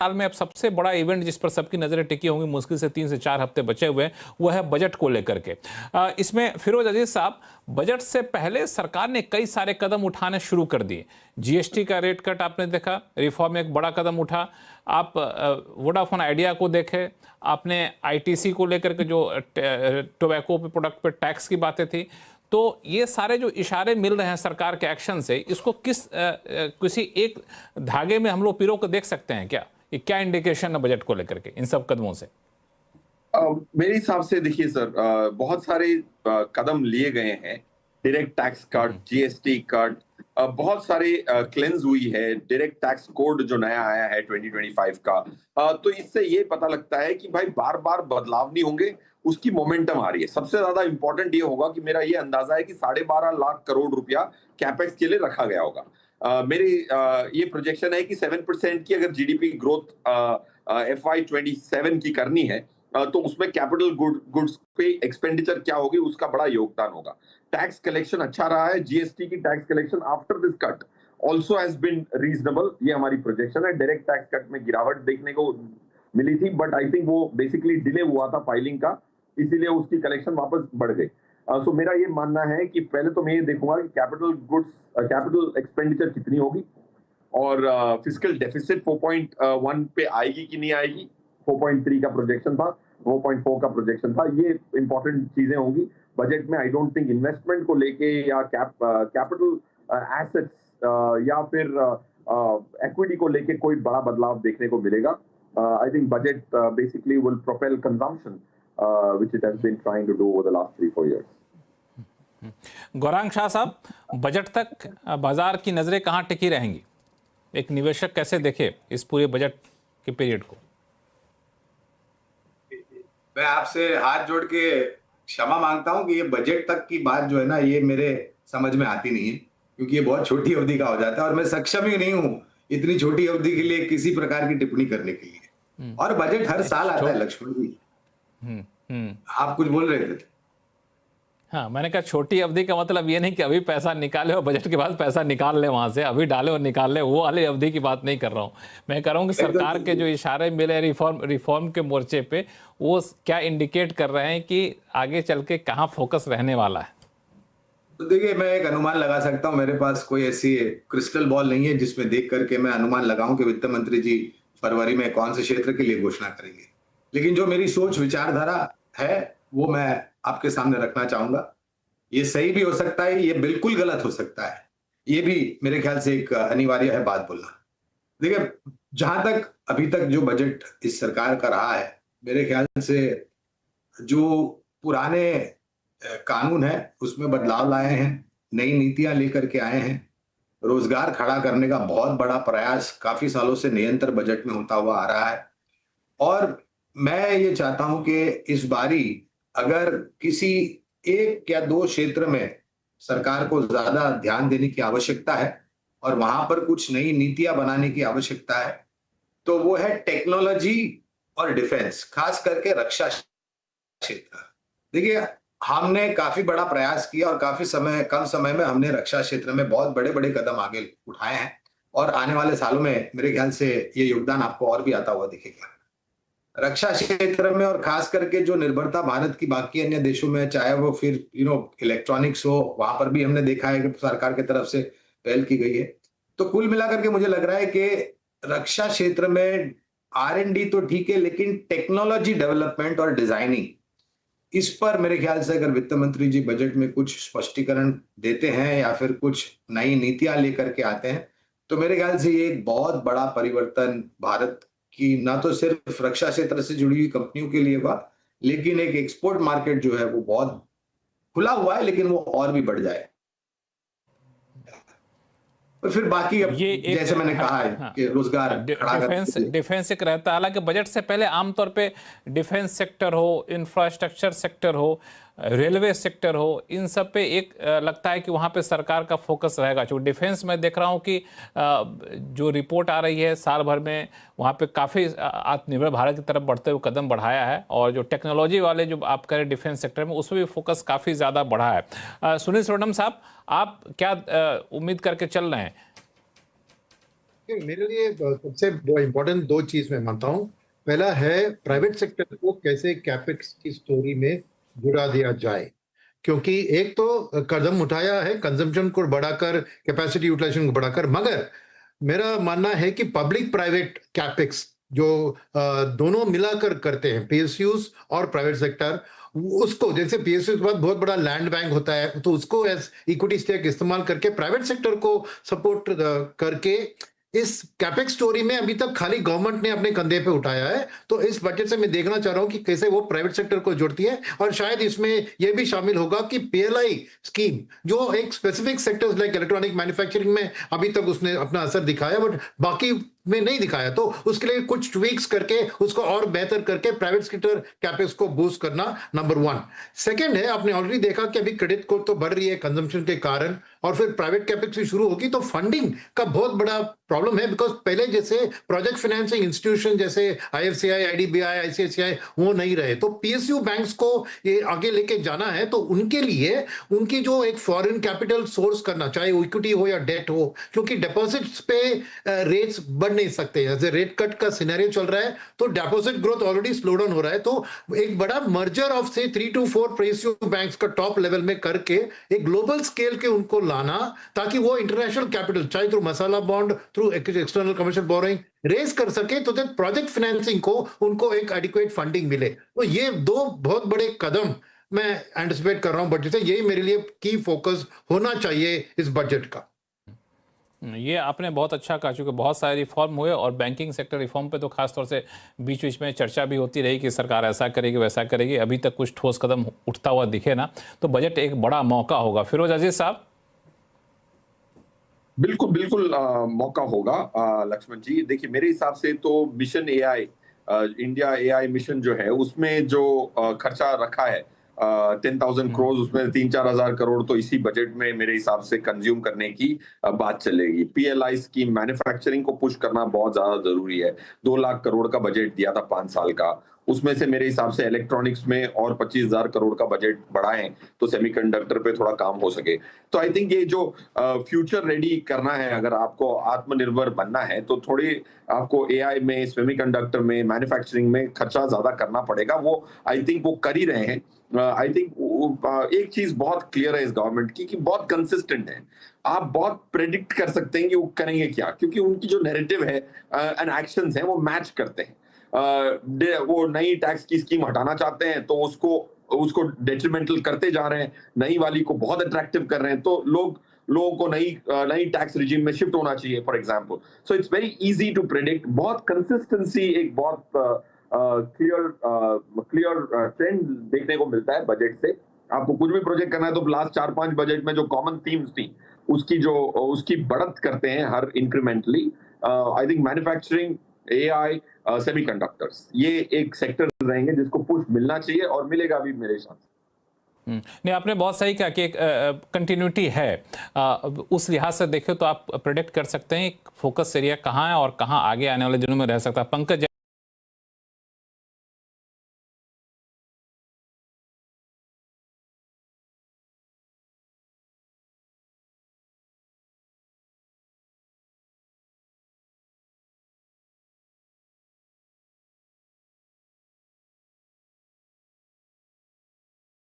साल में अब सबसे बड़ा इवेंट जिस पर सबकी नजरें टिकी होंगी, मुश्किल से 3 से 4 हफ्ते बचे हुए हैं, वह है बजट को लेकर के। इसमें फिरोज अजीज साहब, बजट से पहले सरकार ने कई सारे कदम उठाने शुरू कर दिए। जीएसटी का रेट कट आपने देखा, रिफॉर्म एक बड़ा कदम उठा। आप वोडाफोन आइडिया को देखे, आपने आईटीसी को लेकर के जो टोबैको पे प्रोडक्ट पे टैक्स की बातें थी, तो ये सारे जो इशारे मिल रहे हैं सरकार के एक्शन से, इसको किसी एक धागे में हम लोग पिरो को देख सकते हैं क्या? ये क्या इंडिकेशन है बजट को लेकर के इन सब कदमों से? मेरे हिसाब से देखिए सर, बहुत सारे कदम लिए गए हैं। Direct tax cut, GST cut, बहुत सारे क्लेंज हुई है। डायरेक्ट टैक्स कोड जो नया आया है 2025 का, तो इससे ये पता लगता है कि भाई बार बार बदलाव नहीं होंगे, उसकी मोमेंटम आ रही है। सबसे ज्यादा इंपॉर्टेंट ये होगा कि मेरा ये अंदाजा है कि 12.5 लाख करोड़ रुपया कैपेक्स के लिए रखा गया होगा। मेरी ये प्रोजेक्शन है कि 7% की अगर जीडीपी ग्रोथ FY27 की करनी है, तो उसमें कैपिटल गुड्स पे एक्सपेंडिचर क्या होगी, उसका बड़ा योगदान होगा। टैक्स कलेक्शन अच्छा रहा है। जीएसटी की tax collection after this cut also has been reasonable, ये हमारी प्रोजेक्शन है। डायरेक्ट टैक्स कट में गिरावट देखने को मिली थी, बट आई थिंक वो बेसिकली डिले हुआ था फाइलिंग का, इसीलिए उसकी कलेक्शन वापस बढ़ गई। सो मेरा ये मानना है कि पहले तो मैं ये देखूंगा कि कैपिटल एक्सपेंडिचर कितनी होगी, और फिस्कल डेफिसिट 4.1 पे आएगी कि नहीं आएगी। 4.3 का प्रोजेक्शन था, 4.4 का प्रोजेक्शन था। ये इंपॉर्टेंट चीजें होंगी बजट में। आई डोंट थिंक इन्वेस्टमेंट को लेके या कैपिटल एसेट्स या फिर इक्विटी को लेके कोई बड़ा बदलाव देखने को मिलेगा। I think budget basically will propel consumption which it has been trying to do over the last 3-4 years. Gaurang Shah साहब, बजट तक बाजार की नजरें कहां टिकी रहेंगी? एक निवेशक कैसे देखे इस पूरे बजट के पीरियड को? मैं आपसे हाथ जोड़ के क्षमा मांगता हूं कि ये बजट तक की बात जो है ना, ये मेरे समझ में आती नहीं है, क्योंकि ये बहुत छोटी अवधि का हो जाता है और मैं सक्षम ही नहीं हूं इतनी छोटी अवधि के लिए किसी प्रकार की टिप्पणी करने के लिए। और बजट हर साल आता है लक्ष्मण जी। आप कुछ बोल रहे थे? हाँ, मैंने कहा छोटी अवधि का मतलब ये नहीं कि अभी पैसा निकाले और बजट के बाद पैसा निकाल ले वहां से, अभी डाले और निकाल ले, वो वाली अवधि की बात नहीं कर रहा हूँ। मैं कह रहा हूँ कि सरकार के जो इशारे मिले रिफॉर्म के मोर्चे पे, वो क्या इंडिकेट कर रहे हैं कि आगे चल के कहाँ फोकस रहने वाला है? तो देखिए, मैं एक अनुमान लगा सकता हूँ। मेरे पास कोई ऐसी क्रिस्टल बॉल नहीं है जिसमें देख करके मैं अनुमान लगाऊं कि वित्त मंत्री जी फरवरी में कौन से क्षेत्र के लिए घोषणा करेंगे। लेकिन जो मेरी सोच विचारधारा है वो मैं आपके सामने रखना चाहूंगा। ये सही भी हो सकता है, ये बिल्कुल गलत हो सकता है, ये भी मेरे ख्याल से एक अनिवार्य है बात बोलना। देखिए, जहां तक अभी तक जो बजट इस सरकार का रहा है, मेरे ख्याल से जो पुराने कानून है उसमें बदलाव लाए हैं, नई नीतियां लेकर के आए हैं। रोजगार खड़ा करने का बहुत बड़ा प्रयास काफी सालों से निरंतर बजट में होता हुआ आ रहा है। और मैं ये चाहता हूं कि इस बारी अगर किसी एक या दो क्षेत्र में सरकार को ज्यादा ध्यान देने की आवश्यकता है और वहां पर कुछ नई नीतियां बनाने की आवश्यकता है, तो वो है टेक्नोलॉजी और डिफेंस, खास करके रक्षा क्षेत्र। देखिए, हमने काफी बड़ा प्रयास किया और कम समय में हमने रक्षा क्षेत्र में बहुत बड़े बड़े कदम आगे उठाए हैं, और आने वाले सालों में मेरे ख्याल से ये योगदान आपको और भी आता हुआ दिखेगा रक्षा क्षेत्र में। और खास करके जो निर्भरता भारत की बाकी अन्य देशों में, चाहे वो फिर इलेक्ट्रॉनिक्स हो, वहां पर भी हमने देखा है कि सरकार की तरफ से पहल की गई है। तो कुल मिलाकर के मुझे लग रहा है कि रक्षा क्षेत्र में R&D तो ठीक है, लेकिन टेक्नोलॉजी डेवलपमेंट और डिजाइनिंग, इस पर मेरे ख्याल से अगर वित्त मंत्री जी बजट में कुछ स्पष्टीकरण देते हैं या फिर कुछ नई नीतियां लेकर के आते हैं, तो मेरे ख्याल से ये एक बहुत बड़ा परिवर्तन भारत की ना तो सिर्फ रक्षा क्षेत्र से जुड़ी हुई कंपनियों के लिए हुआ, लेकिन एक एक्सपोर्ट मार्केट जो है वो बहुत खुला हुआ है, लेकिन वो और भी बढ़ जाए। और फिर बाकी ये जैसे मैंने कहा है कि रोजगार डिफेंस एक रहता है। हालांकि बजट से पहले आमतौर पे डिफेंस सेक्टर हो, इंफ्रास्ट्रक्चर सेक्टर हो, रेलवे सेक्टर हो, इन सब पे एक लगता है कि वहाँ पे सरकार का फोकस रहेगा। जो डिफेंस में देख रहा हूँ कि जो रिपोर्ट आ रही है साल भर में, वहाँ पे काफ़ी आत्मनिर्भर भारत की तरफ बढ़ते हुए कदम बढ़ाया है, और जो टेक्नोलॉजी वाले जो आप करें डिफेंस सेक्टर में, उसमें भी फोकस काफ़ी ज़्यादा बढ़ा है। सुनील सोनम साहब, आप क्या उम्मीद करके चल रहे हैं? मेरे लिए सबसे इम्पोर्टेंट दो चीज मैं मानता हूँ। पहला है प्राइवेट सेक्टर को कैसे कैपेक्स की स्टोरी में जुड़ा दिया जाए, क्योंकि एक तो कदम उठाया है कंजम्पशन को बढ़ाकर, कैपेसिटी यूटिलाइजेशन को बढ़ाकर, मगर मेरा मानना है कि पब्लिक प्राइवेट कैपेक्स जो दोनों मिलाकर करते हैं, पीएसयूज और प्राइवेट सेक्टर, उसको जैसे पीएसयू के बाद बहुत बड़ा लैंड बैंक होता है, तो उसको एज इक्विटी स्टेक इस्तेमाल करके प्राइवेट सेक्टर को सपोर्ट करके इस कैपेक्स स्टोरी में अभी तक खाली गवर्नमेंट ने अपने कंधे पे उठाया है। तो इस बजट से मैं देखना चाह रहा हूं कि कैसे वो प्राइवेट सेक्टर को जोड़ती है, और शायद इसमें यह भी शामिल होगा कि पीएलआई स्कीम जो एक specific sectors like electronic manufacturing में अभी तक उसने अपना असर दिखाया, बट बाकी में नहीं दिखाया, तो उसके लिए कुछ ट्वीक्स करके उसको और बेहतर करके प्राइवेट सेक्टर कैपेक्स को बूस्ट करना नंबर 1। सेकंड है, आपने ऑलरेडी देखा कि अभी क्रेडिट को तो बढ़ रही है कंजम्पशन के कारण, और फिर प्राइवेट कैपेक्स भी शुरू होगी, तो फंडिंग का बहुत बड़ा प्रॉब्लम है। बिकॉज पहले जैसे प्रोजेक्ट फाइनेंसिंग इंस्टीट्यूशन जैसे आईएफसीआई, आईडीबीआई, आईसीआईसीआई वो नहीं रहे, तो पीएसयू बैंक्स को ये आगे लेके जाना है, तो उनके लिए उनकी जो एक फॉरेन कैपिटल सोर्स करना, चाहे इक्विटी हो या डेट हो, क्योंकि डिपॉजिट्स पे रेट्स बढ़ नहीं सकते, जैसे रेट कट का सिनेरियो चल रहा है, तो deposit growth already slow down हो रहा है। तो एक बड़ा मर्जर ऑफ से 3 to 4 पीएसयू बैंक्स का टॉप लेवल में करके एक ग्लोबल स्केल के उनको लाना, ताकि वो इंटरनेशनल कैपिटल चाहे through masala bond, through external commercial borrowing raise कर सके, तो प्रोजेक्ट फाइनेंसिंग को उनको एक एडिक्वेट फंडिंग मिले। तो ये दो बहुत बड़े कदम मैं एंटिसिपेट कर रहा हूं बजट से, यही मेरे लिए की फोकस होना चाहिए इस बजट का। ये आपने बहुत अच्छा कहा, चूंकि बहुत सारे रिफॉर्म हुए और बैंकिंग सेक्टर रिफॉर्म पे तो खास तौर से बीच बीच में चर्चा भी होती रही कि सरकार ऐसा करेगी वैसा करेगी, अभी तक कुछ ठोस कदम उठता हुआ दिखे ना, तो बजट एक बड़ा मौका होगा। फिरोज अजीज साहब। बिल्कुल बिल्कुल मौका होगा लक्ष्मण जी। देखिए मेरे हिसाब से तो mission AI, India AI mission जो है, उसमें जो खर्चा रखा है 10,000 करोड़, उसमें 3-4 हजार करोड़ तो इसी बजट में मेरे हिसाब से कंज्यूम करने की बात चलेगी। पीएलआई स्कीम, मैन्युफैक्चरिंग को पुश करना बहुत ज्यादा जरूरी है। 2 लाख करोड़ का बजट दिया था 5 साल का, उसमें से मेरे हिसाब से इलेक्ट्रॉनिक्स में और 25,000 करोड़ का बजट बढ़ाएं तो सेमीकंडक्टर पे थोड़ा काम हो सके। तो आई थिंक ये जो फ्यूचर रेडी करना है, अगर आपको आत्मनिर्भर बनना है, तो थोड़ी आपको एआई में, सेमीकंडक्टर में, मैन्युफैक्चरिंग में खर्चा ज्यादा करना पड़ेगा। वो आई थिंक वो कर ही रहे हैं। आई थिंक एक चीज बहुत क्लियर है इस गवर्नमेंट की कि बहुत कंसिस्टेंट है। आप बहुत प्रेडिक्ट कर सकते हैं कि वो करेंगे क्या, क्योंकि उनकी जो नैरेटिव है एंड एक्शंस हैं वो मैच करते हैं। वो नई टैक्स की स्कीम हटाना चाहते हैं तो उसको डेट्रीमेंटल करते जा रहे हैं, नई वाली को बहुत अट्रैक्टिव कर रहे हैं, तो लोगों को नई टैक्स रिजीम में शिफ्ट होना चाहिए for example. So it's very easy to predict. बहुत कंसिस्टेंसी, एक बहुत क्लियर ट्रेंड देखने को मिलता है बजट से। आपको कुछ भी प्रोजेक्ट करना है तो लास्ट 4-5 बजट में जो कॉमन थीम्स थी उसकी बढ़त करते हैं हर incrementally. I think manufacturing, AI, semiconductors, ये एक सेक्टर रहेंगे जिसको पुश मिलना चाहिए और मिलेगा भी मेरे हिसाब से। नहीं, आपने बहुत सही कहा कि एक कंटिन्यूटी है। उस लिहाज से देखें तो आप प्रेडिक्ट कर सकते हैं फोकस एरिया कहाँ है और कहाँ आगे आने वाले दिनों में रह सकता है। पंकज